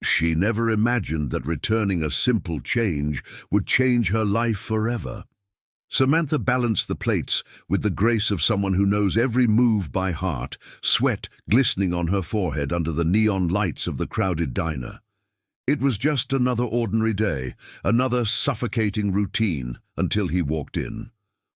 She never imagined that returning a simple change would change her life forever. Samantha balanced the plates with the grace of someone who knows every move by heart, sweat glistening on her forehead under the neon lights of the crowded diner. It was just another ordinary day, another suffocating routine, until he walked in.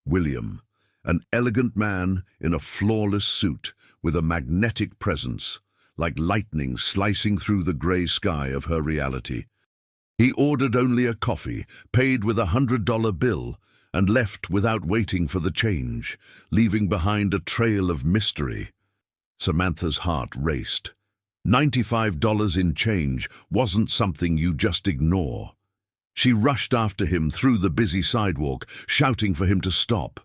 William, an elegant man in a flawless suit with a magnetic presence, like lightning slicing through the grey sky of her reality. He ordered only a coffee, paid with $100 bill, and left without waiting for the change, leaving behind a trail of mystery. Samantha's heart raced. $95 in change wasn't something you just ignore. She rushed after him through the busy sidewalk, shouting for him to stop.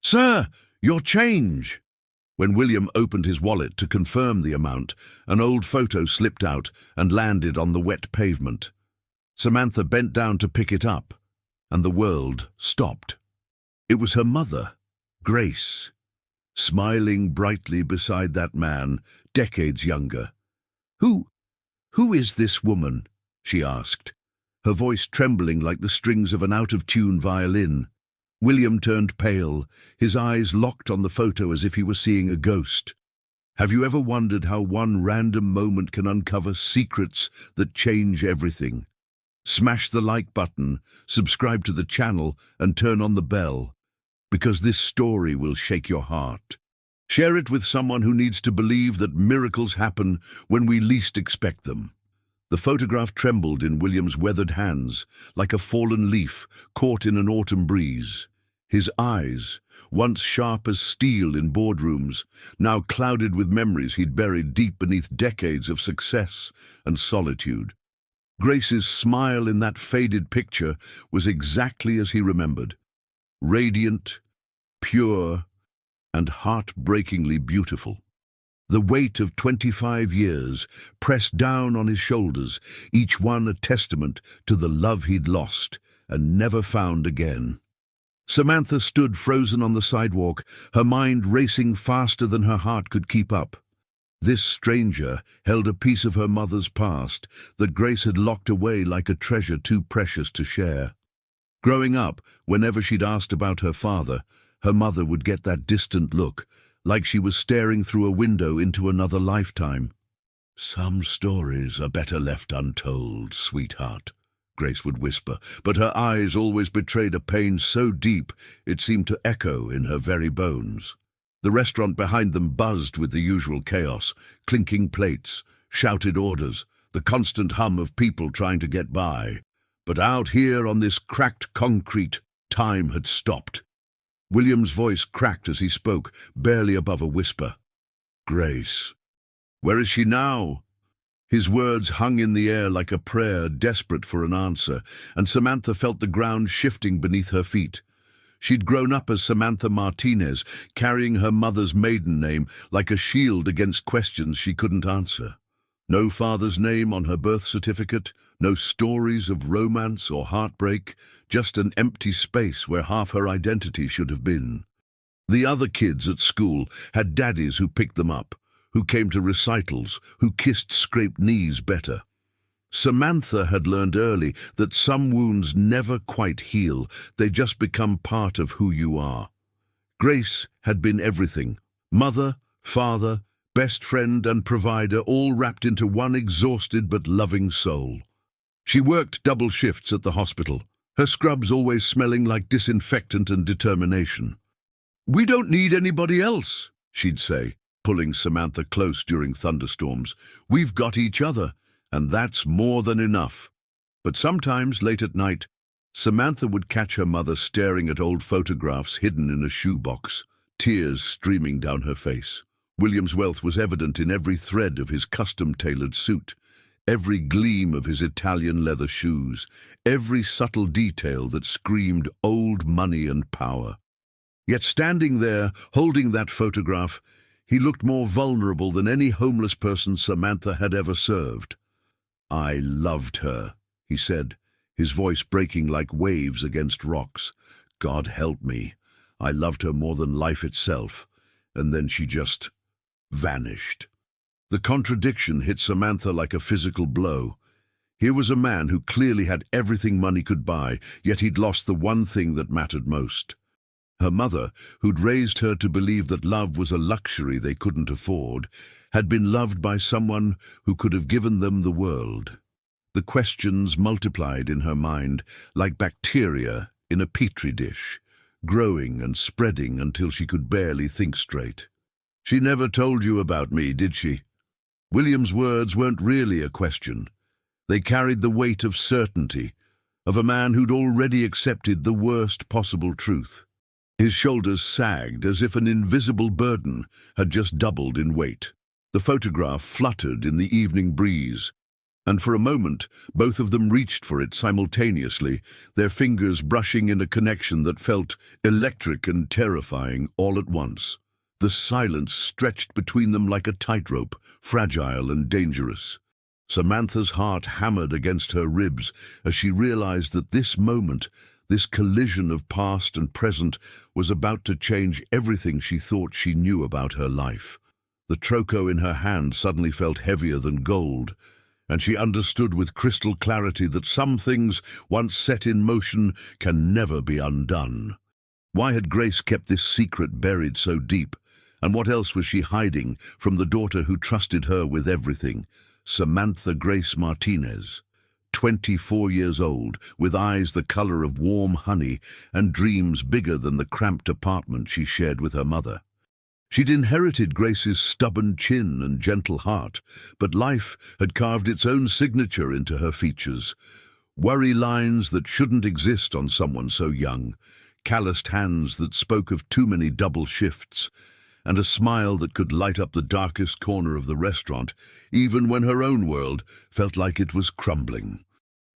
"Sir, your change!" When William opened his wallet to confirm the amount, an old photo slipped out and landed on the wet pavement. Samantha bent down to pick it up, and the world stopped. It was her mother, Grace, smiling brightly beside that man, decades younger. Who is this woman?" she asked, her voice trembling like the strings of an out-of-tune violin. William turned pale, his eyes locked on the photo as if he were seeing a ghost. Have you ever wondered how one random moment can uncover secrets that change everything? Smash the like button, subscribe to the channel, and turn on the bell, because this story will shake your heart. Share it with someone who needs to believe that miracles happen when we least expect them. The photograph trembled in William's weathered hands, like a fallen leaf caught in an autumn breeze. His eyes, once sharp as steel in boardrooms, now clouded with memories he'd buried deep beneath decades of success and solitude. Grace's smile in that faded picture was exactly as he remembered. Radiant, pure, and heartbreakingly beautiful. The weight of 25 years pressed down on his shoulders, each one a testament to the love he'd lost and never found again. Samantha stood frozen on the sidewalk, her mind racing faster than her heart could keep up. This stranger held a piece of her mother's past that Grace had locked away like a treasure too precious to share. Growing up, whenever she'd asked about her father, her mother would get that distant look, like she was staring through a window into another lifetime. "Some stories are better left untold, sweetheart," Grace would whisper, but her eyes always betrayed a pain so deep it seemed to echo in her very bones. The restaurant behind them buzzed with the usual chaos, clinking plates, shouted orders, the constant hum of people trying to get by. But out here on this cracked concrete, time had stopped. William's voice cracked as he spoke, barely above a whisper. "Grace. Where is she now?" His words hung in the air like a prayer, desperate for an answer, and Samantha felt the ground shifting beneath her feet. She'd grown up as Samantha Martinez, carrying her mother's maiden name like a shield against questions she couldn't answer. No father's name on her birth certificate, no stories of romance or heartbreak, just an empty space where half her identity should have been. The other kids at school had daddies who picked them up, who came to recitals, who kissed scraped knees better. Samantha had learned early that some wounds never quite heal, they just become part of who you are. Grace had been everything: mother, father, best friend and provider, all wrapped into one exhausted but loving soul. She worked double shifts at the hospital, her scrubs always smelling like disinfectant and determination. "We don't need anybody else," she'd say, pulling Samantha close during thunderstorms. "We've got each other, and that's more than enough." But sometimes, late at night, Samantha would catch her mother staring at old photographs hidden in a shoebox, tears streaming down her face. William's wealth was evident in every thread of his custom-tailored suit, every gleam of his Italian leather shoes, every subtle detail that screamed old money and power. Yet standing there, holding that photograph, he looked more vulnerable than any homeless person Samantha had ever served. "I loved her," he said, his voice breaking like waves against rocks. "God help me. I loved her more than life itself." And then she just vanished. The contradiction hit Samantha like a physical blow. Here was a man who clearly had everything money could buy, yet he'd lost the one thing that mattered most. Her mother, who'd raised her to believe that love was a luxury they couldn't afford, had been loved by someone who could have given them the world. The questions multiplied in her mind like bacteria in a petri dish, growing and spreading until she could barely think straight. "She never told you about me, did she?" William's words weren't really a question. They carried the weight of certainty, of a man who'd already accepted the worst possible truth. His shoulders sagged as if an invisible burden had just doubled in weight. The photograph fluttered in the evening breeze, and for a moment both of them reached for it simultaneously, their fingers brushing in a connection that felt electric and terrifying all at once. The silence stretched between them like a tightrope, fragile and dangerous. Samantha's heart hammered against her ribs as she realized that this moment, this collision of past and present, was about to change everything she thought she knew about her life. The troco in her hand suddenly felt heavier than gold, and she understood with crystal clarity that some things, once set in motion, can never be undone. Why had Grace kept this secret buried so deep? And what else was she hiding from the daughter who trusted her with everything? Samantha Grace Martinez, 24 years old, with eyes the color of warm honey and dreams bigger than the cramped apartment she shared with her mother. She'd inherited Grace's stubborn chin and gentle heart, but life had carved its own signature into her features. Worry lines that shouldn't exist on someone so young, calloused hands that spoke of too many double shifts, and a smile that could light up the darkest corner of the restaurant, even when her own world felt like it was crumbling.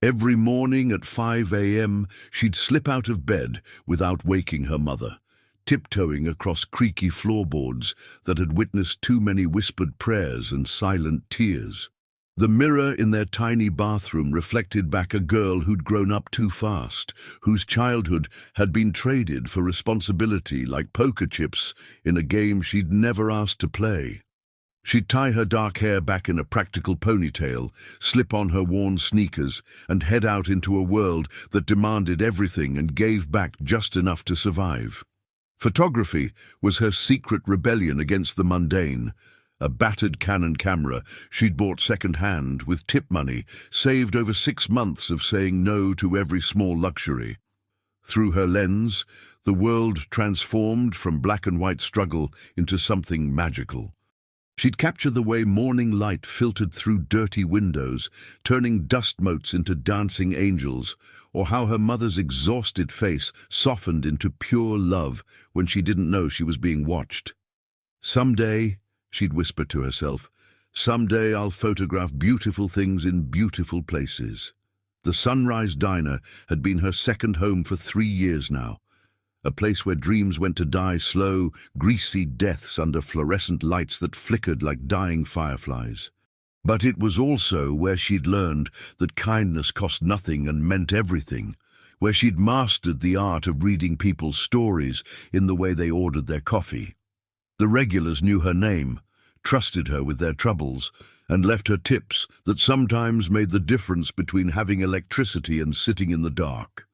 Every morning at 5 a.m., she'd slip out of bed without waking her mother, tiptoeing across creaky floorboards that had witnessed too many whispered prayers and silent tears. The mirror in their tiny bathroom reflected back a girl who'd grown up too fast, whose childhood had been traded for responsibility like poker chips in a game she'd never asked to play. She'd tie her dark hair back in a practical ponytail, slip on her worn sneakers, and head out into a world that demanded everything and gave back just enough to survive. Photography was her secret rebellion against the mundane. A battered Canon camera she'd bought second-hand with tip money, saved over 6 months of saying no to every small luxury. Through her lens, the world transformed from black and white struggle into something magical. She'd capture the way morning light filtered through dirty windows, turning dust motes into dancing angels, or how her mother's exhausted face softened into pure love when she didn't know she was being watched. "Someday," she'd whisper to herself, "someday I'll photograph beautiful things in beautiful places." The Sunrise Diner had been her second home for 3 years now, a place where dreams went to die slow, greasy deaths under fluorescent lights that flickered like dying fireflies. But it was also where she'd learned that kindness cost nothing and meant everything, where she'd mastered the art of reading people's stories in the way they ordered their coffee. The regulars knew her name, trusted her with their troubles, and left her tips that sometimes made the difference between having electricity and sitting in the dark.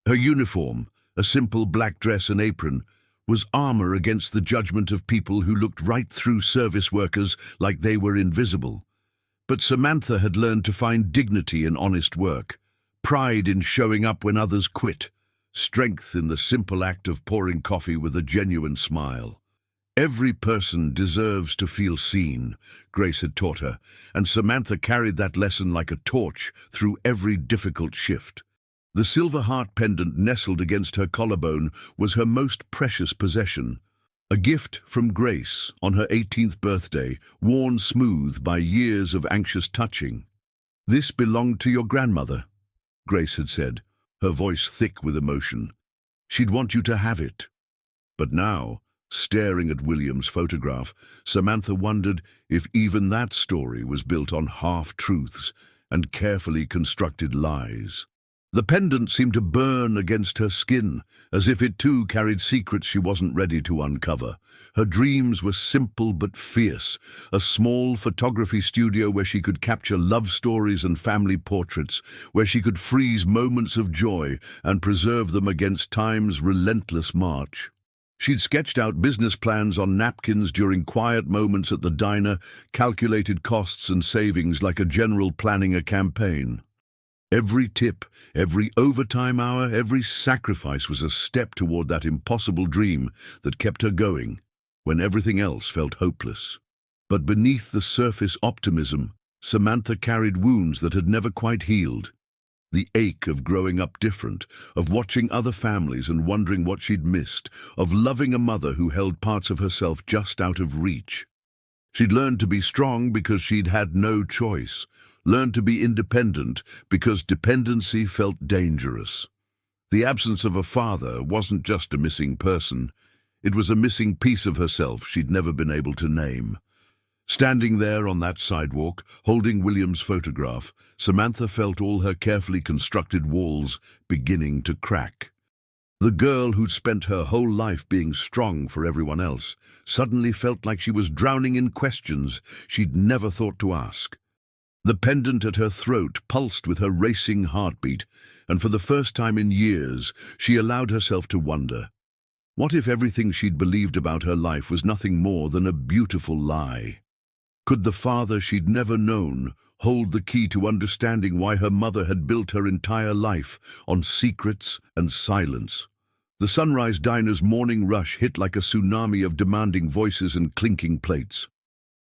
Her uniform, a simple black dress and apron, was armor against the judgment of people who looked right through service workers like they were invisible. But Samantha had learned to find dignity in honest work, pride in showing up when others quit, strength in the simple act of pouring coffee with a genuine smile. Every person deserves to feel seen, Grace had taught her, and Samantha carried that lesson like a torch through every difficult shift. The silver heart pendant nestled against her collarbone was her most precious possession, a gift from Grace on her 18th birthday, worn smooth by years of anxious touching. "This belonged to your grandmother," Grace had said, her voice thick with emotion. "She'd want you to have it." But now, staring at William's photograph, Samantha wondered if even that story was built on half-truths and carefully constructed lies. The pendant seemed to burn against her skin, as if it too carried secrets she wasn't ready to uncover. Her dreams were simple but fierce, a small photography studio where she could capture love stories and family portraits, where she could freeze moments of joy and preserve them against time's relentless march. She'd sketched out business plans on napkins during quiet moments at the diner, calculated costs and savings like a general planning a campaign. Every tip, every overtime hour, every sacrifice was a step toward that impossible dream that kept her going when everything else felt hopeless. But beneath the surface optimism, Samantha carried wounds that had never quite healed. The ache of growing up different, of watching other families and wondering what she'd missed, of loving a mother who held parts of herself just out of reach. She'd learned to be strong because she'd had no choice, learned to be independent because dependency felt dangerous. The absence of a father wasn't just a missing person, it was a missing piece of herself she'd never been able to name. Standing there on that sidewalk, holding William's photograph, Samantha felt all her carefully constructed walls beginning to crack. The girl who'd spent her whole life being strong for everyone else suddenly felt like she was drowning in questions she'd never thought to ask. The pendant at her throat pulsed with her racing heartbeat, and for the first time in years, she allowed herself to wonder. What if everything she'd believed about her life was nothing more than a beautiful lie? Could the father she'd never known hold the key to understanding why her mother had built her entire life on secrets and silence? The Sunrise Diner's morning rush hit like a tsunami of demanding voices and clinking plates.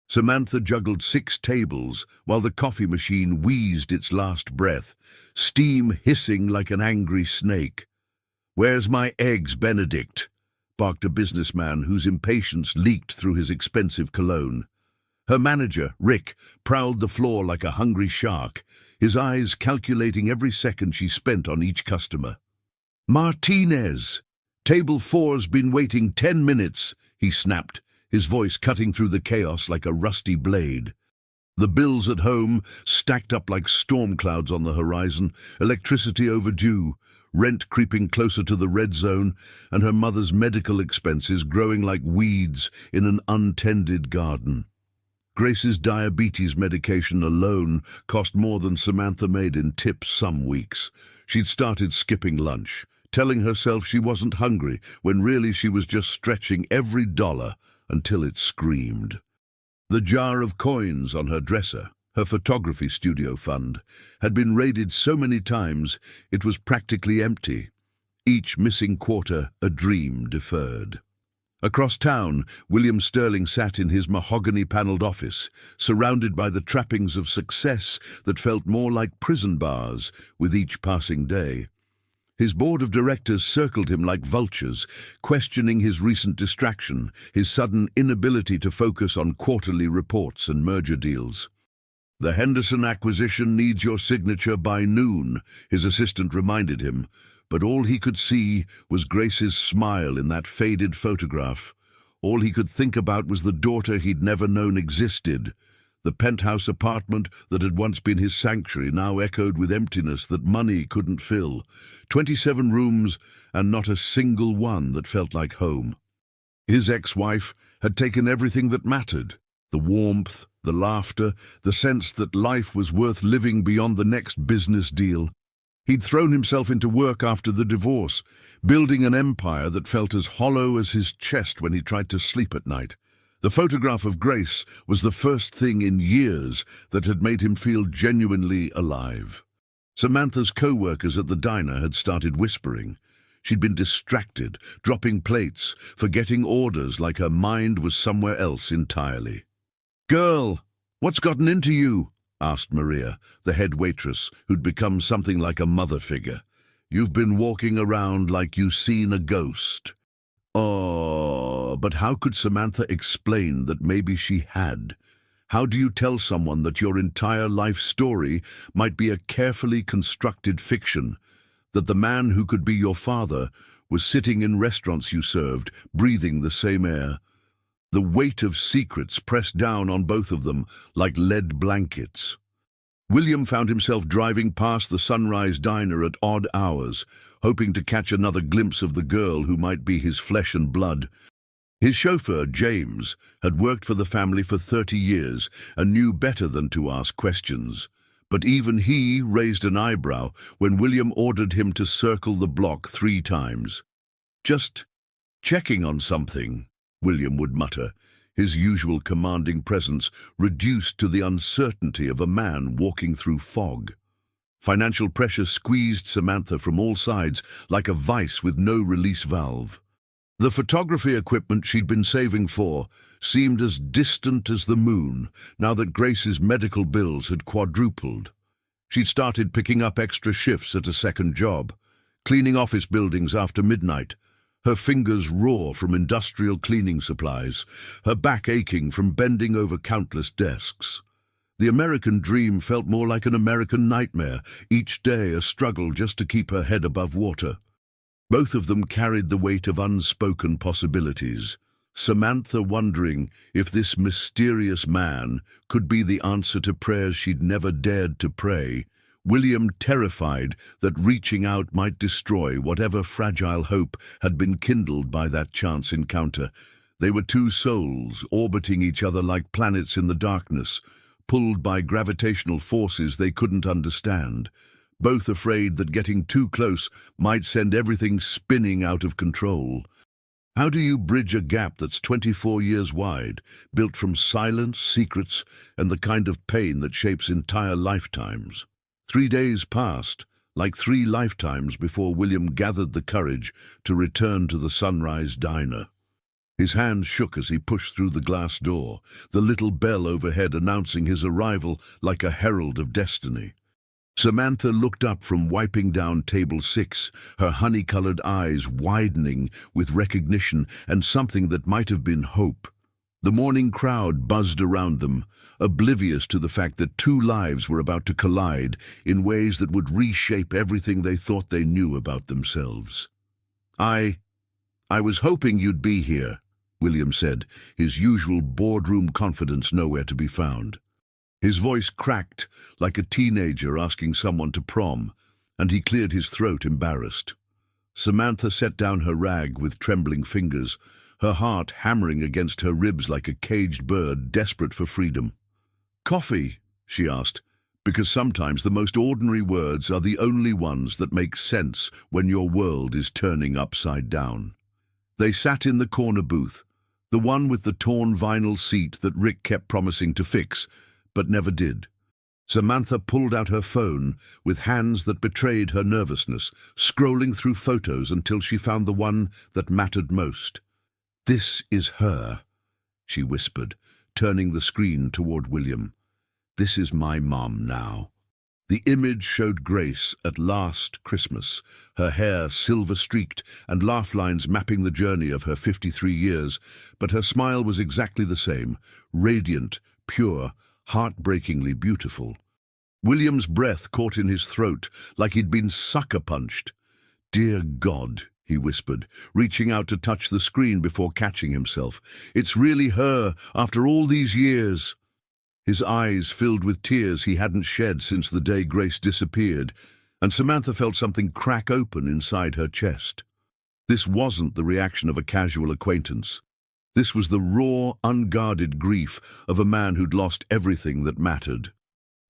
Samantha juggled 6 tables while the coffee machine wheezed its last breath, steam hissing like an angry snake. "Where's my eggs, Benedict?" barked a businessman whose impatience leaked through his expensive cologne. Her manager, Rick, prowled the floor like a hungry shark, his eyes calculating every second she spent on each customer. "Martinez! Table 4's been waiting 10 minutes, he snapped, his voice cutting through the chaos like a rusty blade. The bills at home stacked up like storm clouds on the horizon, electricity overdue, rent creeping closer to the red zone, and her mother's medical expenses growing like weeds in an untended garden. Grace's diabetes medication alone cost more than Samantha made in tips some weeks. She'd started skipping lunch, telling herself she wasn't hungry when really she was just stretching every dollar until it screamed. The jar of coins on her dresser, her photography studio fund, had been raided so many times it was practically empty. Each missing quarter a dream deferred. Across town, William Sterling sat in his mahogany-paneled office, surrounded by the trappings of success that felt more like prison bars with each passing day. His board of directors circled him like vultures, questioning his recent distraction, his sudden inability to focus on quarterly reports and merger deals. "The Henderson acquisition needs your signature by noon," his assistant reminded him, but all he could see was Grace's smile in that faded photograph. All he could think about was the daughter he'd never known existed. The penthouse apartment that had once been his sanctuary now echoed with emptiness that money couldn't fill. 27 rooms, and not a single one that felt like home. His ex-wife had taken everything that mattered: the warmth, the laughter, the sense that life was worth living beyond the next business deal. He'd thrown himself into work after the divorce, building an empire that felt as hollow as his chest when he tried to sleep at night. The photograph of Grace was the first thing in years that had made him feel genuinely alive. Samantha's co-workers at the diner had started whispering. She'd been distracted, dropping plates, forgetting orders like her mind was somewhere else entirely. "Girl, what's gotten into you?" asked Maria, the head waitress, who'd become something like a mother figure. "You've been walking around like you've seen a ghost." Oh, but how could Samantha explain that maybe she had? How do you tell someone that your entire life story might be a carefully constructed fiction, that the man who could be your father was sitting in restaurants you served, breathing the same air? The weight of secrets pressed down on both of them like lead blankets. William found himself driving past the Sunrise Diner at odd hours, hoping to catch another glimpse of the girl who might be his flesh and blood. His chauffeur, James, had worked for the family for 30 years and knew better than to ask questions. But even he raised an eyebrow when William ordered him to circle the block 3 times. "Just checking on something," William would mutter, his usual commanding presence reduced to the uncertainty of a man walking through fog. Financial pressure squeezed Samantha from all sides like a vice with no release valve. The photography equipment she'd been saving for seemed as distant as the moon now that Grace's medical bills had quadrupled. She'd started picking up extra shifts at a second job, cleaning office buildings after midnight, her fingers raw from industrial cleaning supplies, her back aching from bending over countless desks. The American dream felt more like an American nightmare, each day a struggle just to keep her head above water. Both of them carried the weight of unspoken possibilities, Samantha wondering if this mysterious man could be the answer to prayers she'd never dared to pray, William terrified that reaching out might destroy whatever fragile hope had been kindled by that chance encounter. They were 2 souls orbiting each other like planets in the darkness, pulled by gravitational forces they couldn't understand, both afraid that getting too close might send everything spinning out of control. How do you bridge a gap that's 24 years wide, built from silence, secrets, and the kind of pain that shapes entire lifetimes? 3 days passed, like 3 lifetimes before William gathered the courage to return to the Sunrise Diner. His hand shook as he pushed through the glass door, the little bell overhead announcing his arrival like a herald of destiny. Samantha looked up from wiping down table 6, her honey-colored eyes widening with recognition and something that might have been hope. The morning crowd buzzed around them, oblivious to the fact that 2 lives were about to collide in ways that would reshape everything they thought they knew about themselves. I was hoping you'd be here," William said, his usual boardroom confidence nowhere to be found. His voice cracked like a teenager asking someone to prom, and he cleared his throat embarrassed. Samantha set down her rag with trembling fingers, her heart hammering against her ribs like a caged bird desperate for freedom. "Coffee?" she asked, because sometimes the most ordinary words are the only ones that make sense when your world is turning upside down. They sat in the corner booth, the one with the torn vinyl seat that Rick kept promising to fix, but never did. Samantha pulled out her phone with hands that betrayed her nervousness, scrolling through photos until she found the one that mattered most. "This is her," she whispered, turning the screen toward William. "This is my mom now." The image showed Grace at last Christmas, her hair silver-streaked and laugh lines mapping the journey of her 53 years, but her smile was exactly the same, radiant, pure, heartbreakingly beautiful. William's breath caught in his throat like he'd been sucker-punched. "Dear God," he whispered, reaching out to touch the screen before catching himself. "It's really her, after all these years." His eyes filled with tears he hadn't shed since the day Grace disappeared, and Samantha felt something crack open inside her chest. This wasn't the reaction of a casual acquaintance. This was the raw, unguarded grief of a man who'd lost everything that mattered.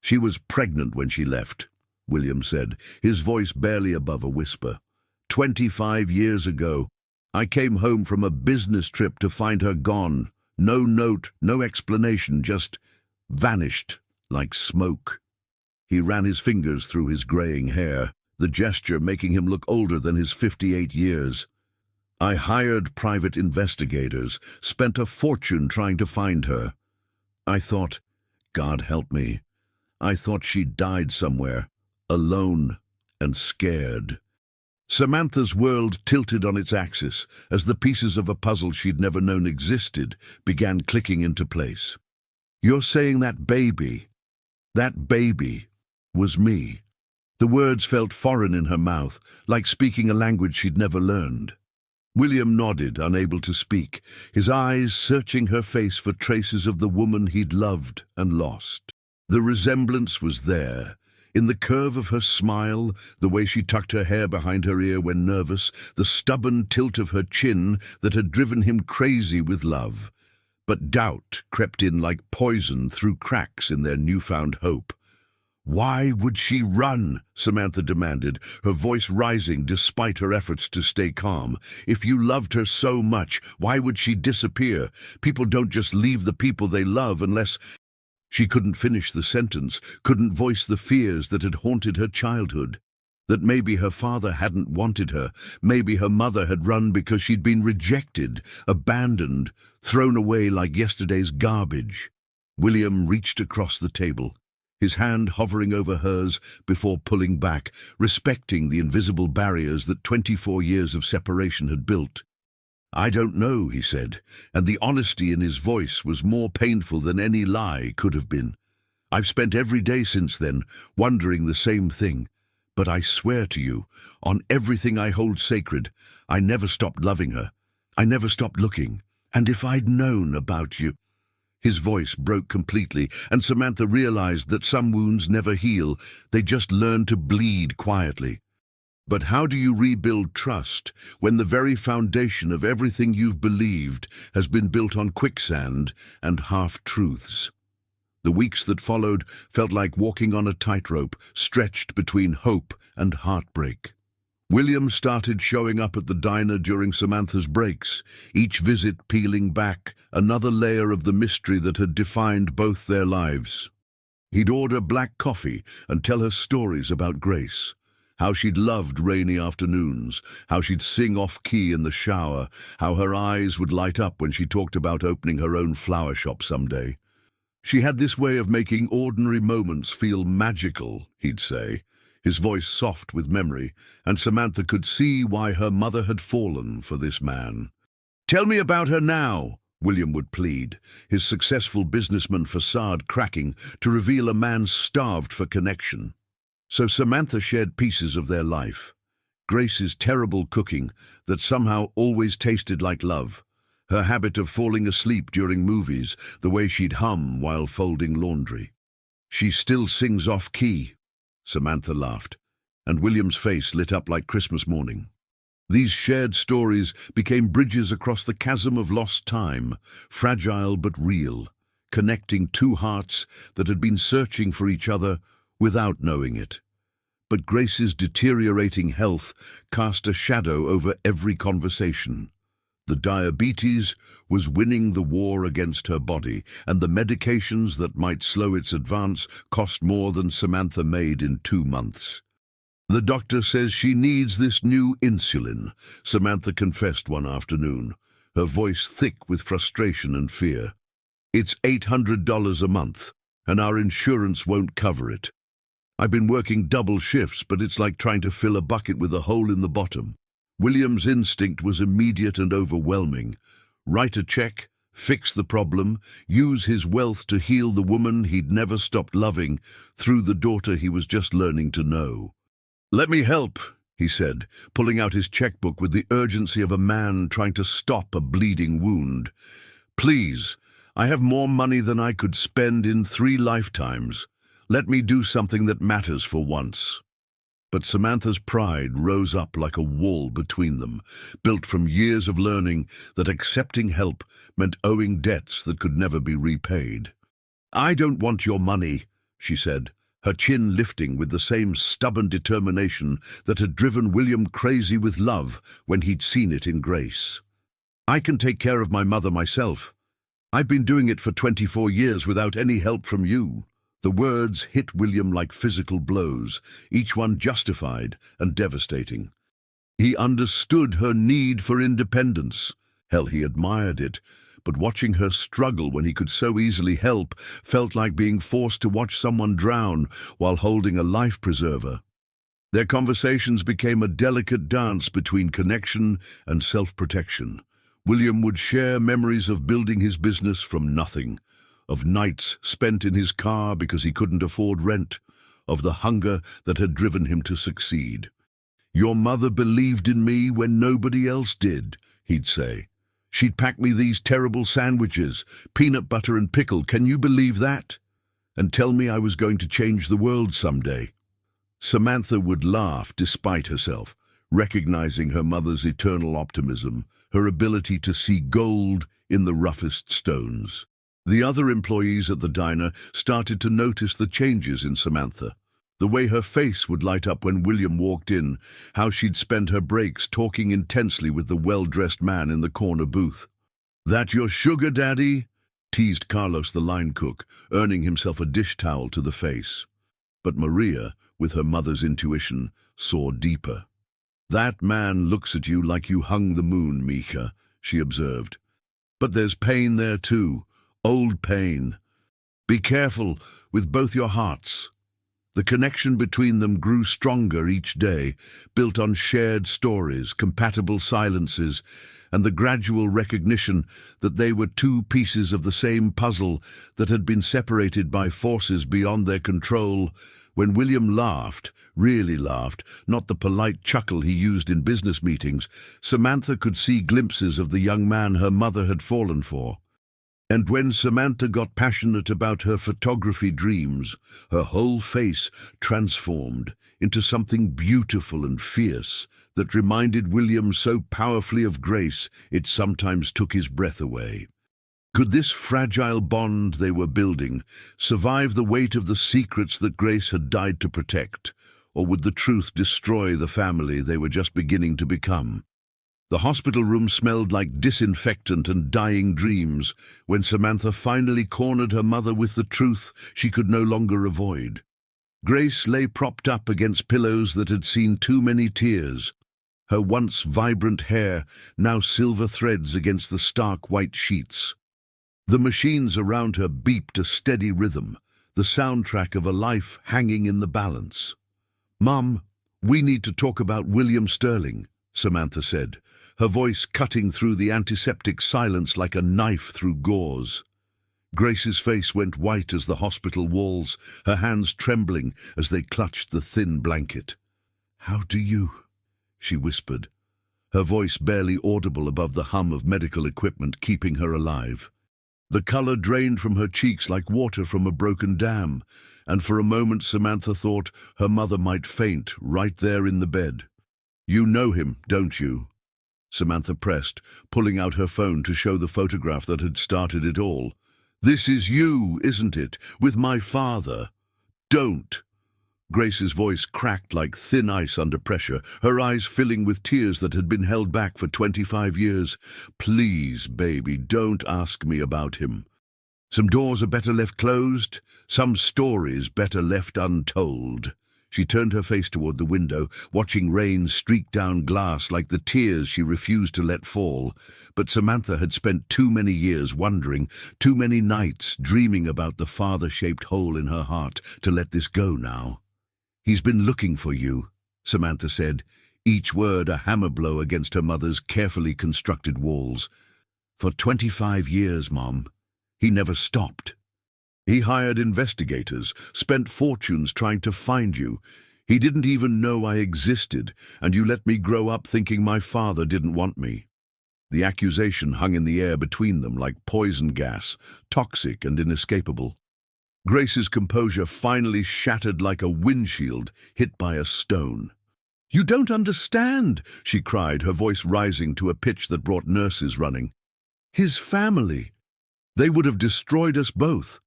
"She was pregnant when she left," William said, his voice barely above a whisper. 25 years ago. I came home from a business trip to find her gone. No note, no explanation, just vanished like smoke." He ran his fingers through his graying hair, the gesture making him look older than his 58 years. "I hired private investigators, spent a fortune trying to find her. I thought, God help me, I thought she died somewhere, alone and scared." Samantha's world tilted on its axis as the pieces of a puzzle she'd never known existed began clicking into place. "You're saying that baby was me." The words felt foreign in her mouth, like speaking a language she'd never learned. William nodded, unable to speak, his eyes searching her face for traces of the woman he'd loved and lost. The resemblance was there. In the curve of her smile, the way she tucked her hair behind her ear when nervous, the stubborn tilt of her chin that had driven him crazy with love. But doubt crept in like poison through cracks in their newfound hope. "Why would she run?" Samantha demanded, her voice rising despite her efforts to stay calm. "If you loved her so much, why would she disappear? People don't just leave the people they love unless—" She couldn't finish the sentence, couldn't voice the fears that had haunted her childhood. That maybe her father hadn't wanted her, maybe her mother had run because she'd been rejected, abandoned, thrown away like yesterday's garbage. William reached across the table, his hand hovering over hers before pulling back, respecting the invisible barriers that 24 years of separation had built. "I don't know," he said, and the honesty in his voice was more painful than any lie could have been. "I've spent every day since then wondering the same thing. But I swear to you, on everything I hold sacred, I never stopped loving her. I never stopped looking. And if I'd known about you—" His voice broke completely, and Samantha realized that some wounds never heal. They just learn to bleed quietly. But how do you rebuild trust when the very foundation of everything you've believed has been built on quicksand and half-truths? The weeks that followed felt like walking on a tightrope, stretched between hope and heartbreak. William started showing up at the diner during Samantha's breaks, each visit peeling back another layer of the mystery that had defined both their lives. He'd order black coffee and tell her stories about Grace. How she'd loved rainy afternoons, how she'd sing off-key in the shower, how her eyes would light up when she talked about opening her own flower shop someday. She had this way of making ordinary moments feel magical, he'd say, his voice soft with memory, and Samantha could see why her mother had fallen for this man. "Tell me about her now," William would plead, his successful businessman facade cracking to reveal a man starved for connection. So Samantha shared pieces of their life. Grace's terrible cooking that somehow always tasted like love. Her habit of falling asleep during movies, the way she'd hum while folding laundry. "She still sings off-key," Samantha laughed, and William's face lit up like Christmas morning. These shared stories became bridges across the chasm of lost time, fragile but real, connecting two hearts that had been searching for each other without knowing it. But Grace's deteriorating health cast a shadow over every conversation. The diabetes was winning the war against her body, and the medications that might slow its advance cost more than Samantha made in 2 months. "The doctor says she needs this new insulin," Samantha confessed one afternoon, her voice thick with frustration and fear. "It's $800 a month, and our insurance won't cover it. I've been working double shifts, but it's like trying to fill a bucket with a hole in the bottom." William's instinct was immediate and overwhelming. Write a check, fix the problem, use his wealth to heal the woman he'd never stopped loving through the daughter he was just learning to know. "Let me help," he said, pulling out his checkbook with the urgency of a man trying to stop a bleeding wound. "Please, I have more money than I could spend in 3 lifetimes. Let me do something that matters for once." But Samantha's pride rose up like a wall between them, built from years of learning that accepting help meant owing debts that could never be repaid. "I don't want your money," she said, her chin lifting with the same stubborn determination that had driven William crazy with love when he'd seen it in Grace. "I can take care of my mother myself. I've been doing it for 24 years without any help from you." The words hit William like physical blows, each one justified and devastating. He understood her need for independence. Hell, he admired it, but watching her struggle when he could so easily help felt like being forced to watch someone drown while holding a life preserver. Their conversations became a delicate dance between connection and self-protection. William would share memories of building his business from nothing, of nights spent in his car because he couldn't afford rent, of the hunger that had driven him to succeed. "Your mother believed in me when nobody else did," he'd say. "She'd pack me these terrible sandwiches, peanut butter and pickle. Can you believe that?" and tell me I was going to change the world someday. Samantha would laugh despite herself, recognizing her mother's eternal optimism, her ability to see gold in the roughest stones. The other employees at the diner started to notice the changes in Samantha. The way her face would light up when William walked in, how she'd spend her breaks talking intensely with the well-dressed man in the corner booth. "That your sugar daddy?" teased Carlos the line cook, earning himself a dish towel to the face. But Maria, with her mother's intuition, saw deeper. "That man looks at you like you hung the moon, Mika," she observed. "But there's pain there too, old pain. Be careful with both your hearts." The connection between them grew stronger each day, built on shared stories, compatible silences, and the gradual recognition that they were two pieces of the same puzzle that had been separated by forces beyond their control. When William laughed, really laughed, not the polite chuckle he used in business meetings, Samantha could see glimpses of the young man her mother had fallen for. And when Samantha got passionate about her photography dreams, her whole face transformed into something beautiful and fierce that reminded William so powerfully of Grace it sometimes took his breath away. Could this fragile bond they were building survive the weight of the secrets that Grace had died to protect, or would the truth destroy the family they were just beginning to become? The hospital room smelled like disinfectant and dying dreams when Samantha finally cornered her mother with the truth she could no longer avoid. Grace lay propped up against pillows that had seen too many tears, her once vibrant hair now silver threads against the stark white sheets. The machines around her beeped a steady rhythm, the soundtrack of a life hanging in the balance. "Mum, we need to talk about William Sterling," Samantha said, her voice cutting through the antiseptic silence like a knife through gauze. Grace's face went white as the hospital walls, her hands trembling as they clutched the thin blanket. "How do you?" she whispered, her voice barely audible above the hum of medical equipment keeping her alive. The color drained from her cheeks like water from a broken dam, and for a moment Samantha thought her mother might faint right there in the bed. "You know him, don't you?" Samantha pressed, pulling out her phone to show the photograph that had started it all. "This is you, isn't it, with my father? Don't." Grace's voice cracked like thin ice under pressure, her eyes filling with tears that had been held back for 25 years. "Please, baby, don't ask me about him. Some doors are better left closed, some stories better left untold." She turned her face toward the window, watching rain streak down glass like the tears she refused to let fall. But Samantha had spent too many years wondering, too many nights dreaming about the father-shaped hole in her heart to let this go now. "He's been looking for you," Samantha said, each word a hammer blow against her mother's carefully constructed walls. "For 25 years, Mom. He never stopped. He hired investigators, spent fortunes trying to find you. He didn't even know I existed, and you let me grow up thinking my father didn't want me." The accusation hung in the air between them like poison gas, toxic and inescapable. Grace's composure finally shattered like a windshield hit by a stone. "You don't understand," she cried, her voice rising to a pitch that brought nurses running. "His family. They would have destroyed us both.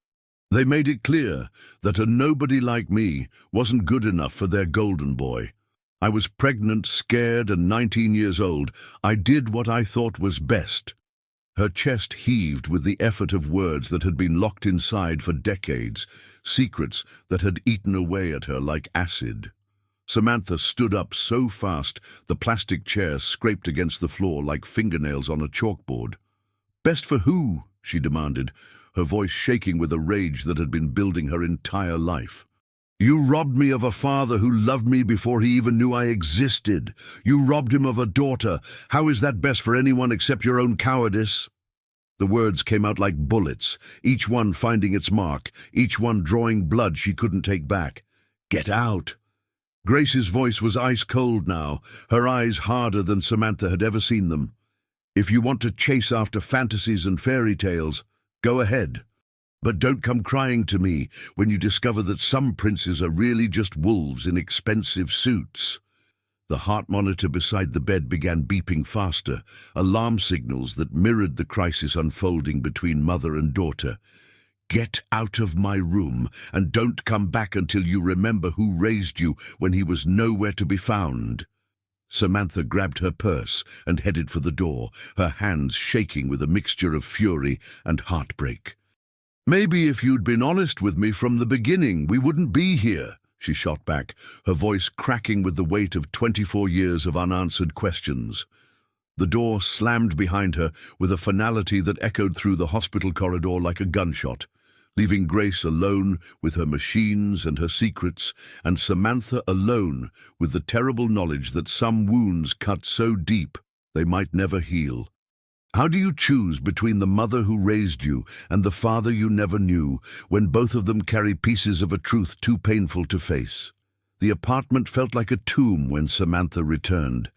They made it clear that a nobody like me wasn't good enough for their golden boy. I was pregnant, scared, and 19 years old. I did what I thought was best." Her chest heaved with the effort of words that had been locked inside for decades, secrets that had eaten away at her like acid. Samantha stood up so fast the plastic chair scraped against the floor like fingernails on a chalkboard. "Best for who?" she demanded, her voice shaking with a rage that had been building her entire life. "You robbed me of a father who loved me before he even knew I existed. You robbed him of a daughter. How is that best for anyone except your own cowardice?" The words came out like bullets, each one finding its mark, each one drawing blood she couldn't take back. "Get out." Grace's voice was ice cold now, her eyes harder than Samantha had ever seen them. "If you want to chase after fantasies and fairy tales, go ahead. But don't come crying to me when you discover that some princes are really just wolves in expensive suits. The heart monitor beside the bed began beeping faster, alarm signals that mirrored the crisis unfolding between mother and daughter. Get out of my room and don't come back until you remember who raised you when he was nowhere to be found. Samantha grabbed her purse and headed for the door, her hands shaking with a mixture of fury and heartbreak. Maybe if you'd been honest with me from the beginning, we wouldn't be here, she shot back, her voice cracking with the weight of 24 years of unanswered questions. The door slammed behind her with a finality that echoed through the hospital corridor like a gunshot, leaving Grace alone with her machines and her secrets, and Samantha alone with the terrible knowledge that some wounds cut so deep they might never heal. How do you choose between the mother who raised you and the father you never knew, when both of them carry pieces of a truth too painful to face? The apartment felt like a tomb when Samantha returned,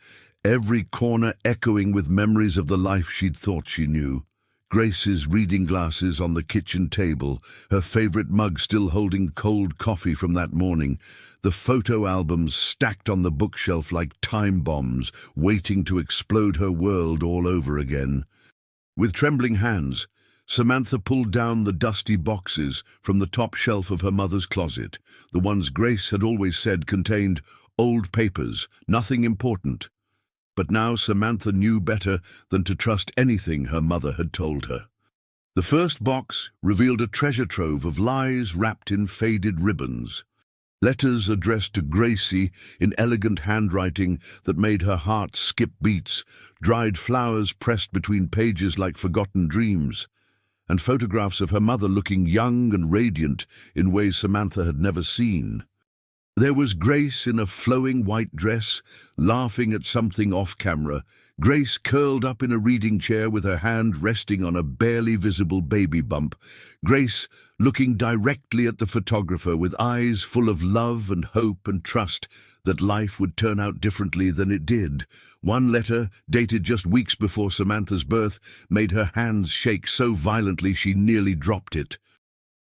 every corner echoing with memories of the life she'd thought she knew. Grace's reading glasses on the kitchen table, her favorite mug still holding cold coffee from that morning, the photo albums stacked on the bookshelf like time bombs, waiting to explode her world all over again. With trembling hands, Samantha pulled down the dusty boxes from the top shelf of her mother's closet, the ones Grace had always said contained old papers, nothing important. But now Samantha knew better than to trust anything her mother had told her. The first box revealed a treasure trove of lies wrapped in faded ribbons. Letters addressed to Gracie in elegant handwriting that made her heart skip beats, dried flowers pressed between pages like forgotten dreams, and photographs of her mother looking young and radiant in ways Samantha had never seen. There was Grace in a flowing white dress, laughing at something off-camera, Grace curled up in a reading chair with her hand resting on a barely visible baby bump, Grace looking directly at the photographer with eyes full of love and hope and trust that life would turn out differently than it did. One letter, dated just weeks before Samantha's birth, made her hands shake so violently she nearly dropped it.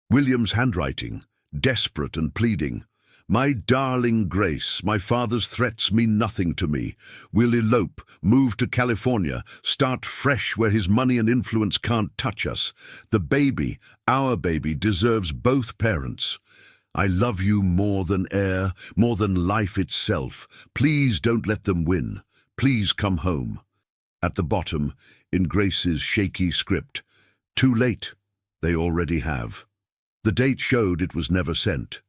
William's handwriting, desperate and pleading. My darling Grace, my father's threats mean nothing to me. We'll elope, move to California, start fresh where his money and influence can't touch us. The baby, our baby, deserves both parents. I love you more than air, more than life itself. Please don't let them win. Please come home. At the bottom, in Grace's shaky script, too late. They already have. The date showed it was never sent.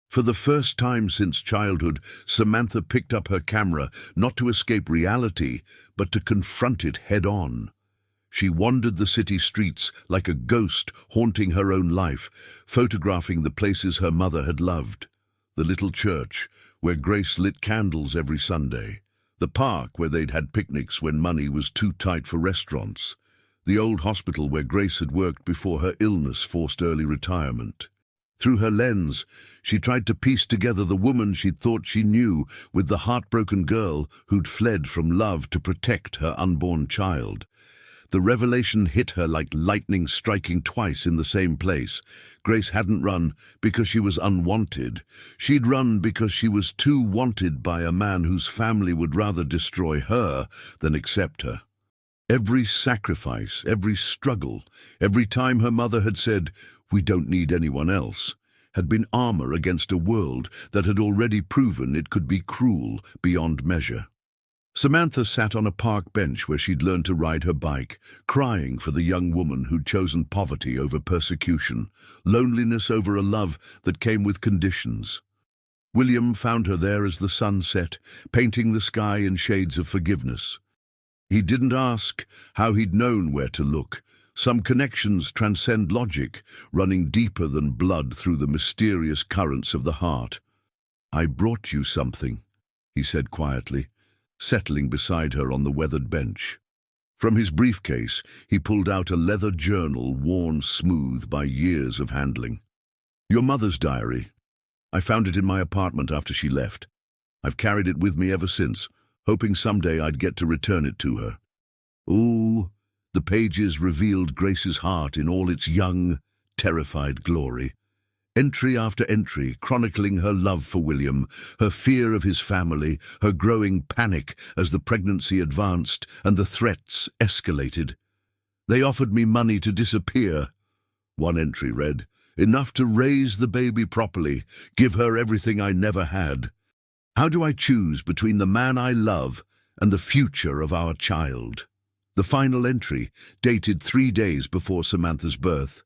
For the first time since childhood, Samantha picked up her camera, not to escape reality, but to confront it head-on. She wandered the city streets like a ghost haunting her own life, photographing the places her mother had loved. The little church, where Grace lit candles every Sunday. The park where they'd had picnics when money was too tight for restaurants. The old hospital where Grace had worked before her illness forced early retirement. Through her lens, she tried to piece together the woman she'd thought she knew with the heartbroken girl who'd fled from love to protect her unborn child. The revelation hit her like lightning striking twice in the same place. Grace hadn't run because she was unwanted. She'd run because she was too wanted by a man whose family would rather destroy her than accept her. Every sacrifice, every struggle, every time her mother had said, "We don't need anyone else," had been armor against a world that had already proven it could be cruel beyond measure. Samantha sat on a park bench where she'd learned to ride her bike, crying for the young woman who'd chosen poverty over persecution, loneliness over a love that came with conditions. William found her there as the sun set, painting the sky in shades of forgiveness. He didn't ask how he'd known where to look. Some connections transcend logic, running deeper than blood through the mysterious currents of the heart. "I brought you something," he said quietly, settling beside her on the weathered bench. From his briefcase, he pulled out a leather journal worn smooth by years of handling. "Your mother's diary. I found it in my apartment after she left. I've carried it with me ever since, hoping someday I'd get to return it to her." Ooh, the pages revealed Grace's heart in all its young, terrified glory. Entry after entry chronicling her love for William, her fear of his family, her growing panic as the pregnancy advanced and the threats escalated. "They offered me money to disappear," one entry read, "enough to raise the baby properly, give her everything I never had. How do I choose between the man I love and the future of our child?" The final entry, dated 3 days before Samantha's birth.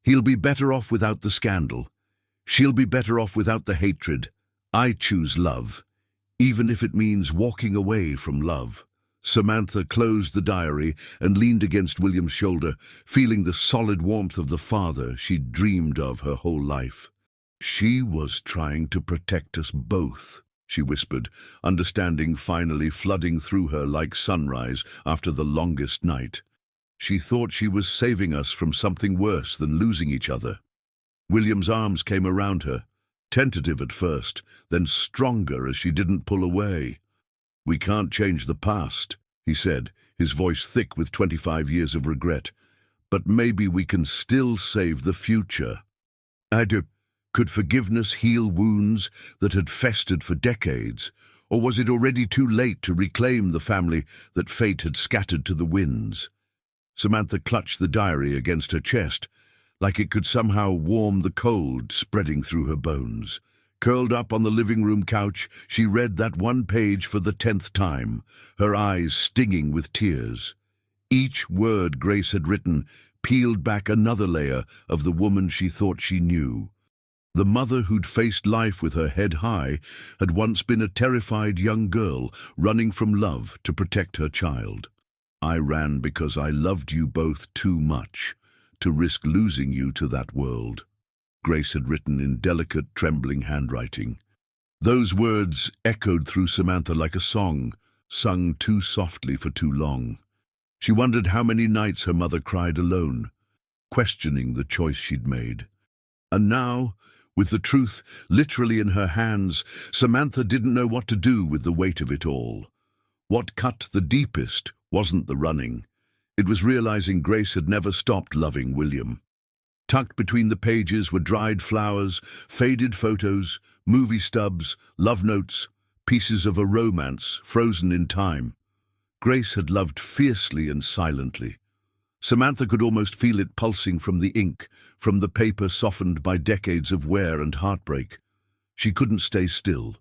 "He'll be better off without the scandal. She'll be better off without the hatred. I choose love, even if it means walking away from love." Samantha closed the diary and leaned against William's shoulder, feeling the solid warmth of the father she'd dreamed of her whole life. "She was trying to protect us both," she whispered, understanding finally flooding through her like sunrise after the longest night. "She thought she was saving us from something worse than losing each other." William's arms came around her, tentative at first, then stronger as she didn't pull away. "We can't change the past," he said, his voice thick with 25 years of regret. "But maybe we can still save the future." Could forgiveness heal wounds that had festered for decades, or was it already too late to reclaim the family that fate had scattered to the winds? Samantha clutched the diary against her chest, like it could somehow warm the cold spreading through her bones. Curled up on the living room couch, she read that one page for the 10th time, her eyes stinging with tears. Each word Grace had written peeled back another layer of the woman she thought she knew. The mother who'd faced life with her head high had once been a terrified young girl running from love to protect her child. "I ran because I loved you both too much to risk losing you to that world," Grace had written in delicate, trembling handwriting. Those words echoed through Samantha like a song, sung too softly for too long. She wondered how many nights her mother cried alone, questioning the choice she'd made. And now, with the truth literally in her hands, Samantha didn't know what to do with the weight of it all. What cut the deepest wasn't the running. It was realizing Grace had never stopped loving William. Tucked between the pages were dried flowers, faded photos, movie stubs, love notes, pieces of a romance frozen in time. Grace had loved fiercely and silently. Samantha could almost feel it pulsing from the ink, from the paper softened by decades of wear and heartbreak. She couldn't stay still.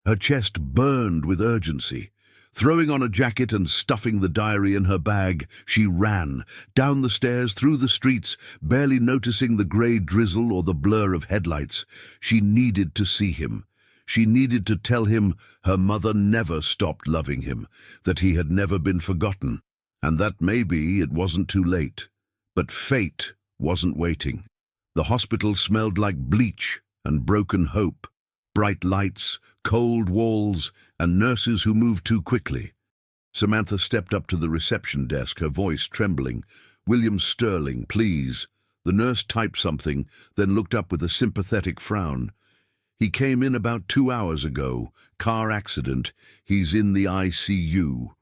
Her chest burned with urgency. Throwing on a jacket and stuffing the diary in her bag, she ran, down the stairs, through the streets, barely noticing the grey drizzle or the blur of headlights. She needed to see him. She needed to tell him her mother never stopped loving him, that he had never been forgotten, and that maybe it wasn't too late. But fate wasn't waiting. The hospital smelled like bleach and broken hope, bright lights, cold walls, and nurses who moved too quickly. Samantha stepped up to the reception desk, her voice trembling. "William Sterling, please." The nurse typed something, then looked up with a sympathetic frown. "He came in about 2 hours ago. Car accident. He's in the ICU."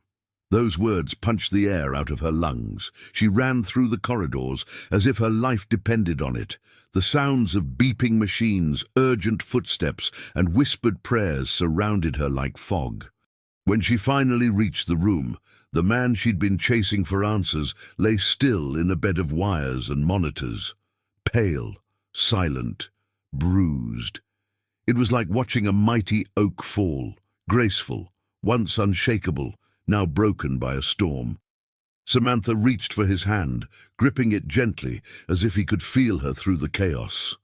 Those words punched the air out of her lungs. She ran through the corridors as if her life depended on it. The sounds of beeping machines, urgent footsteps, and whispered prayers surrounded her like fog. When she finally reached the room, the man she'd been chasing for answers lay still in a bed of wires and monitors. Pale, silent, bruised. It was like watching a mighty oak fall, graceful, once unshakable, now broken by a storm. Samantha reached for his hand, gripping it gently, as if he could feel her through the chaos.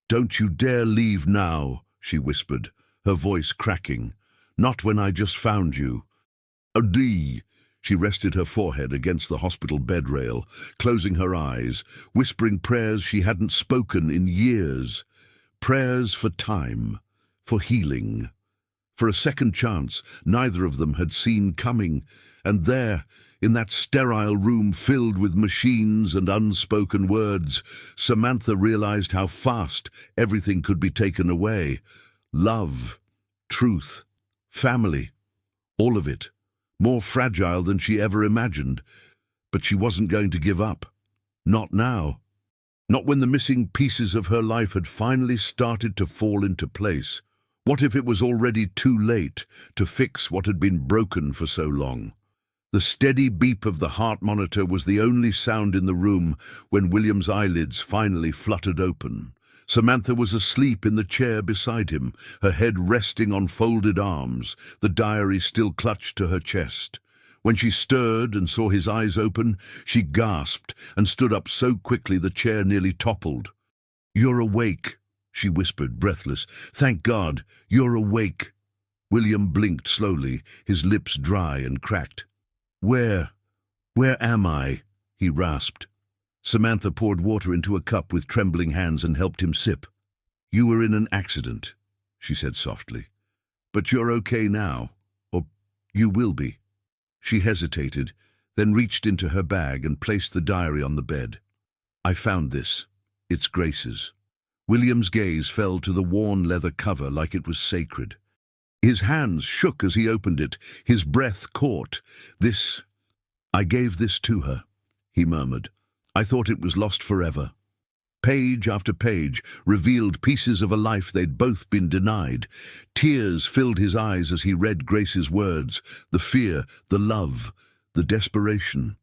"Don't you dare leave now," she whispered, her voice cracking. "Not when I just found you." "Adi!" She rested her forehead against the hospital bed rail, closing her eyes, whispering prayers she hadn't spoken in years. Prayers for time, for healing. For a second chance neither of them had seen coming, and there, in that sterile room filled with machines and unspoken words, Samantha realized how fast everything could be taken away. Love, truth, family, all of it, more fragile than she ever imagined. But she wasn't going to give up. Not now. Not when the missing pieces of her life had finally started to fall into place. What if it was already too late to fix what had been broken for so long? The steady beep of the heart monitor was the only sound in the room when William's eyelids finally fluttered open. Samantha was asleep in the chair beside him, her head resting on folded arms, the diary still clutched to her chest. When she stirred and saw his eyes open, she gasped and stood up so quickly the chair nearly toppled. "You're awake," she whispered, breathless. "Thank God, you're awake." William blinked slowly, his lips dry and cracked. Where am I?" he rasped. Samantha poured water into a cup with trembling hands and helped him sip. "You were in an accident," she said softly. "But you're okay now, or you will be." She hesitated, then reached into her bag and placed the diary on the bed. "I found this. It's Grace's." William's gaze fell to the worn leather cover like it was sacred. His hands shook as he opened it, his breath caught. I gave this to her," he murmured. "I thought it was lost forever." Page after page revealed pieces of a life they'd both been denied. Tears filled his eyes as he read Grace's words, the fear, the love, the desperation.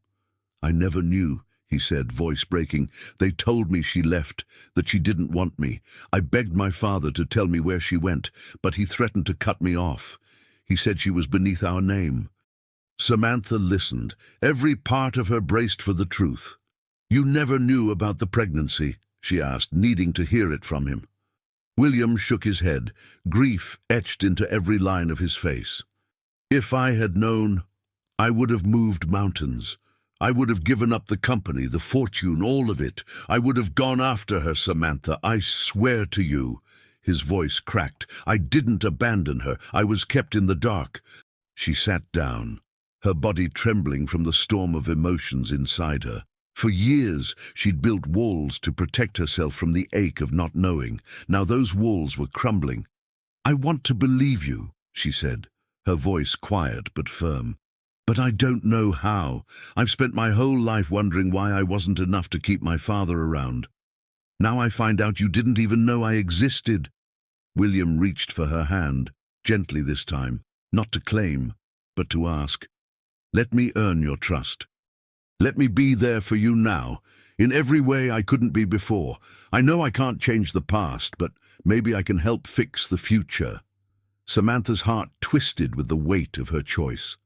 "I never knew," he said, voice breaking. "They told me she left, that she didn't want me. I begged my father to tell me where she went, but he threatened to cut me off. He said she was beneath our name." Samantha listened, every part of her braced for the truth. "You never knew about the pregnancy?" she asked, needing to hear it from him. William shook his head, grief etched into every line of his face. "If I had known, I would have moved mountains. I would have given up the company, the fortune, all of it. I would have gone after her, Samantha. I swear to you." His voice cracked. "I didn't abandon her. I was kept in the dark." She sat down, her body trembling from the storm of emotions inside her. For years, she'd built walls to protect herself from the ache of not knowing. Now those walls were crumbling. "I want to believe you," she said, her voice quiet but firm. "But I don't know how. I've spent my whole life wondering why I wasn't enough to keep my father around. Now I find out you didn't even know I existed." William reached for her hand, gently this time, not to claim, but to ask. "Let me earn your trust. Let me be there for you now, in every way I couldn't be before. I know I can't change the past, but maybe I can help fix the future." Samantha's heart twisted with the weight of her choice.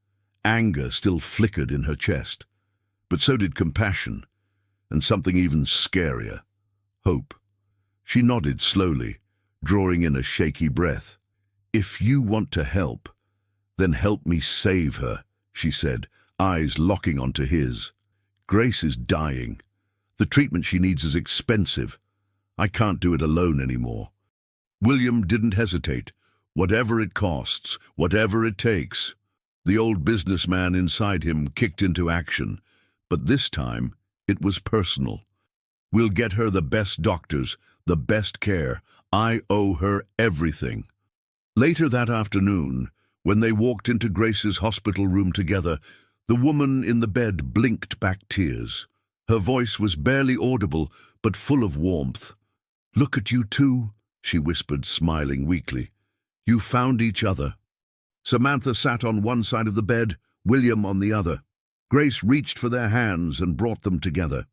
Anger still flickered in her chest, but so did compassion, and something even scarier, hope. She nodded slowly, drawing in a shaky breath. "If you want to help, then help me save her," she said, eyes locking onto his. "Grace is dying. The treatment she needs is expensive. I can't do it alone anymore." William didn't hesitate. Whatever it costs, whatever it takes. The old businessman inside him kicked into action, but this time it was personal. "We'll get her the best doctors, the best care. I owe her everything." Later that afternoon, when they walked into Grace's hospital room together, the woman in the bed blinked back tears. Her voice was barely audible, but full of warmth. "Look at you two," she whispered, smiling weakly. "You found each other." Samantha sat on one side of the bed, William on the other. Grace reached for their hands and brought them together.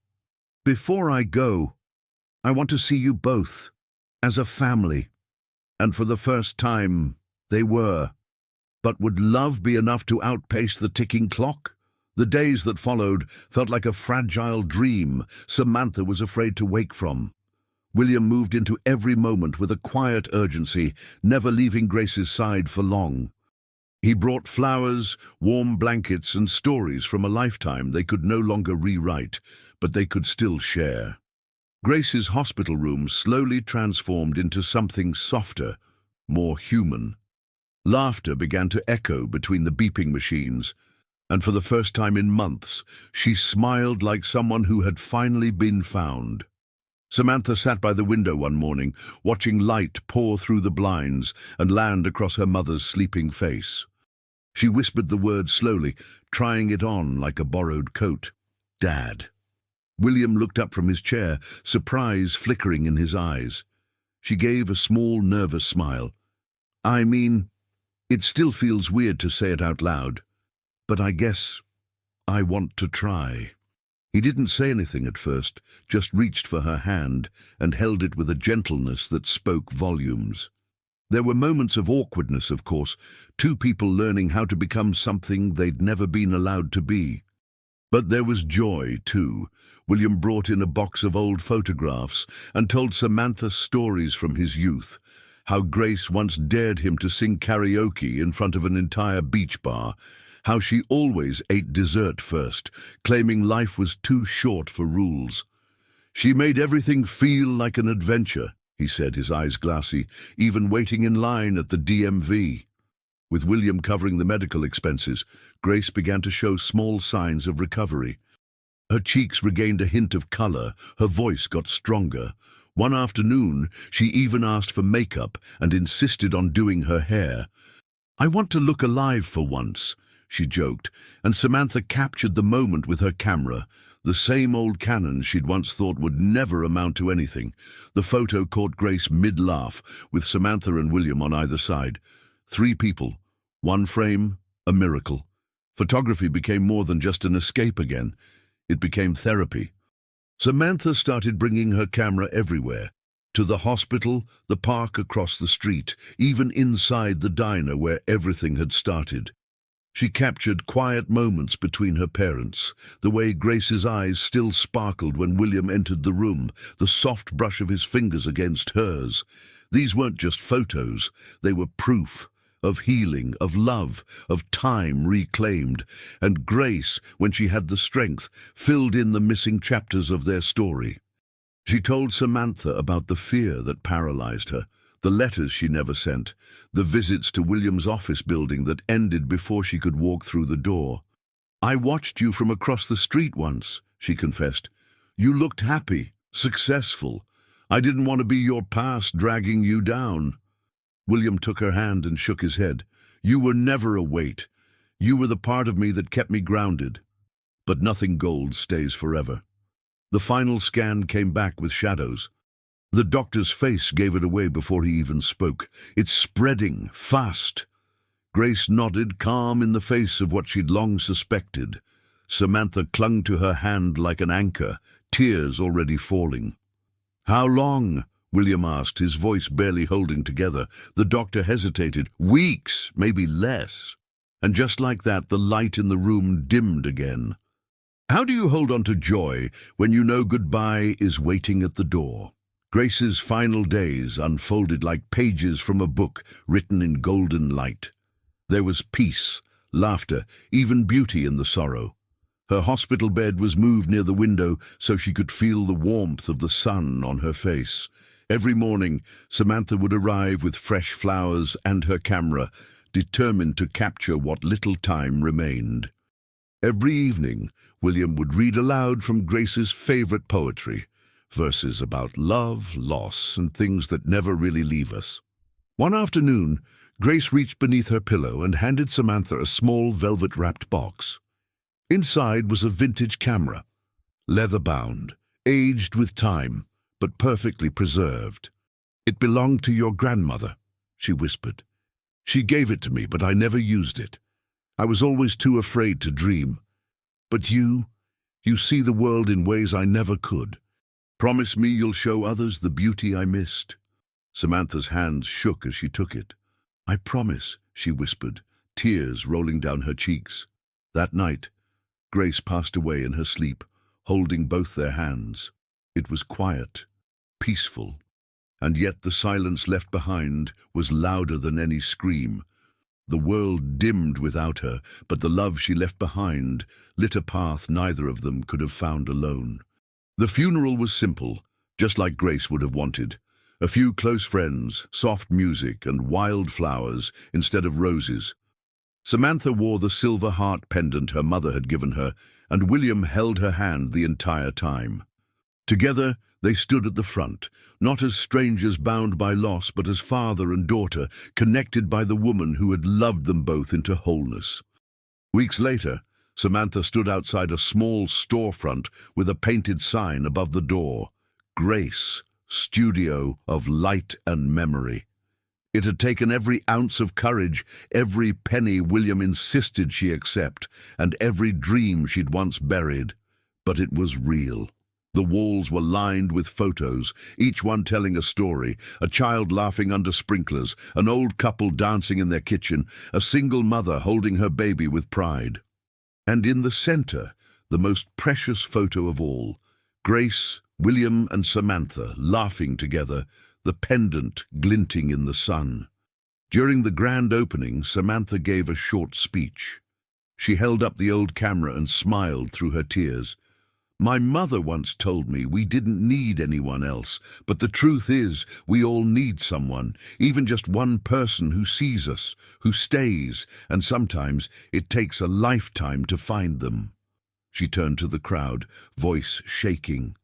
"Before I go, I want to see you both, as a family." And for the first time, they were. But would love be enough to outpace the ticking clock? The days that followed felt like a fragile dream Samantha was afraid to wake from. William moved into every moment with a quiet urgency, never leaving Grace's side for long. He brought flowers, warm blankets, and stories from a lifetime they could no longer rewrite, but they could still share. Grace's hospital room slowly transformed into something softer, more human. Laughter began to echo between the beeping machines, and for the first time in months, she smiled like someone who had finally been found. Samantha sat by the window one morning, watching light pour through the blinds and land across her mother's sleeping face. She whispered the word slowly, trying it on like a borrowed coat. "Dad." William looked up from his chair, surprise flickering in his eyes. She gave a small, nervous smile. I mean, it still feels weird to say it out loud, but I guess I want to try. He didn't say anything at first, just reached for her hand and held it with a gentleness that spoke volumes. There were moments of awkwardness, of course, two people learning how to become something they'd never been allowed to be. But there was joy, too. William brought in a box of old photographs and told Samantha stories from his youth, how Grace once dared him to sing karaoke in front of an entire beach bar, how she always ate dessert first, claiming life was too short for rules. She made everything feel like an adventure, he said, his eyes glassy, even waiting in line at the DMV. With William covering the medical expenses, Grace began to show small signs of recovery. Her cheeks regained a hint of color, her voice got stronger. One afternoon, she even asked for makeup and insisted on doing her hair. I want to look alive for once, she joked, and Samantha captured the moment with her camera, the same old Canon she'd once thought would never amount to anything. The photo caught Grace mid-laugh, with Samantha and William on either side. 3 people, 1 frame, a miracle. Photography became more than just an escape again. It became therapy. Samantha started bringing her camera everywhere, to the hospital, the park across the street, even inside the diner where everything had started. She captured quiet moments between her parents, the way Grace's eyes still sparkled when William entered the room, the soft brush of his fingers against hers. These weren't just photos, they were proof of healing, of love, of time reclaimed, and Grace, when she had the strength, filled in the missing chapters of their story. She told Samantha about the fear that paralyzed her, the letters she never sent, the visits to William's office building that ended before she could walk through the door. I watched you from across the street once, she confessed. You looked happy, successful. I didn't want to be your past dragging you down. William took her hand and shook his head. You were never a weight. You were the part of me that kept me grounded. But nothing gold stays forever. The final scan came back with shadows. The doctor's face gave it away before he even spoke. It's spreading, fast. Grace nodded, calm in the face of what she'd long suspected. Samantha clung to her hand like an anchor, tears already falling. How long? William asked, his voice barely holding together. The doctor hesitated. Weeks, maybe less. And just like that, the light in the room dimmed again. How do you hold on to joy when you know goodbye is waiting at the door? Grace's final days unfolded like pages from a book written in golden light. There was peace, laughter, even beauty in the sorrow. Her hospital bed was moved near the window so she could feel the warmth of the sun on her face. Every morning, Samantha would arrive with fresh flowers and her camera, determined to capture what little time remained. Every evening, William would read aloud from Grace's favorite poetry, verses about love, loss, and things that never really leave us. One afternoon, Grace reached beneath her pillow and handed Samantha a small velvet-wrapped box. Inside was a vintage camera, leather-bound, aged with time, but perfectly preserved. It belonged to your grandmother, she whispered. She gave it to me, but I never used it. I was always too afraid to dream. But you see the world in ways I never could. Promise me you'll show others the beauty I missed. Samantha's hands shook as she took it. I promise, she whispered, tears rolling down her cheeks. That night, Grace passed away in her sleep, holding both their hands. It was quiet, peaceful, and yet the silence left behind was louder than any scream. The world dimmed without her, but the love she left behind lit a path neither of them could have found alone. The funeral was simple, just like Grace would have wanted. A few close friends, soft music, and wild flowers instead of roses. Samantha wore the silver heart pendant her mother had given her, and William held her hand the entire time. Together, they stood at the front, not as strangers bound by loss, but as father and daughter, connected by the woman who had loved them both into wholeness. Weeks later, Samantha stood outside a small storefront with a painted sign above the door, Grace, Studio of Light and Memory. It had taken every ounce of courage, every penny William insisted she accept, and every dream she'd once buried. But it was real. The walls were lined with photos, each one telling a story, a child laughing under sprinklers, an old couple dancing in their kitchen, a single mother holding her baby with pride. And in the center, the most precious photo of all, Grace, William and Samantha laughing together, the pendant glinting in the sun. During the grand opening, Samantha gave a short speech. She held up the old camera and smiled through her tears. "My mother once told me we didn't need anyone else, but the truth is we all need someone, even just one person who sees us, who stays, and sometimes it takes a lifetime to find them." She turned to the crowd, voice shaking.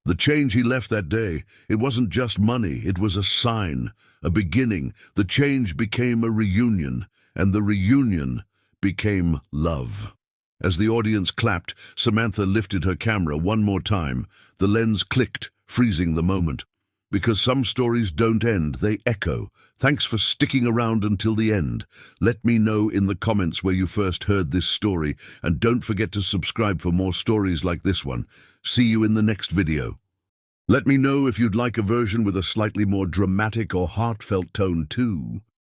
"The change he left that day, it wasn't just money, it was a sign, a beginning. The change became a reunion, and the reunion became love." As the audience clapped, Samantha lifted her camera one more time. The lens clicked, freezing the moment. Because some stories don't end, they echo. Thanks for sticking around until the end. Let me know in the comments where you first heard this story, and don't forget to subscribe for more stories like this one. See you in the next video. Let me know if you'd like a version with a slightly more dramatic or heartfelt tone too.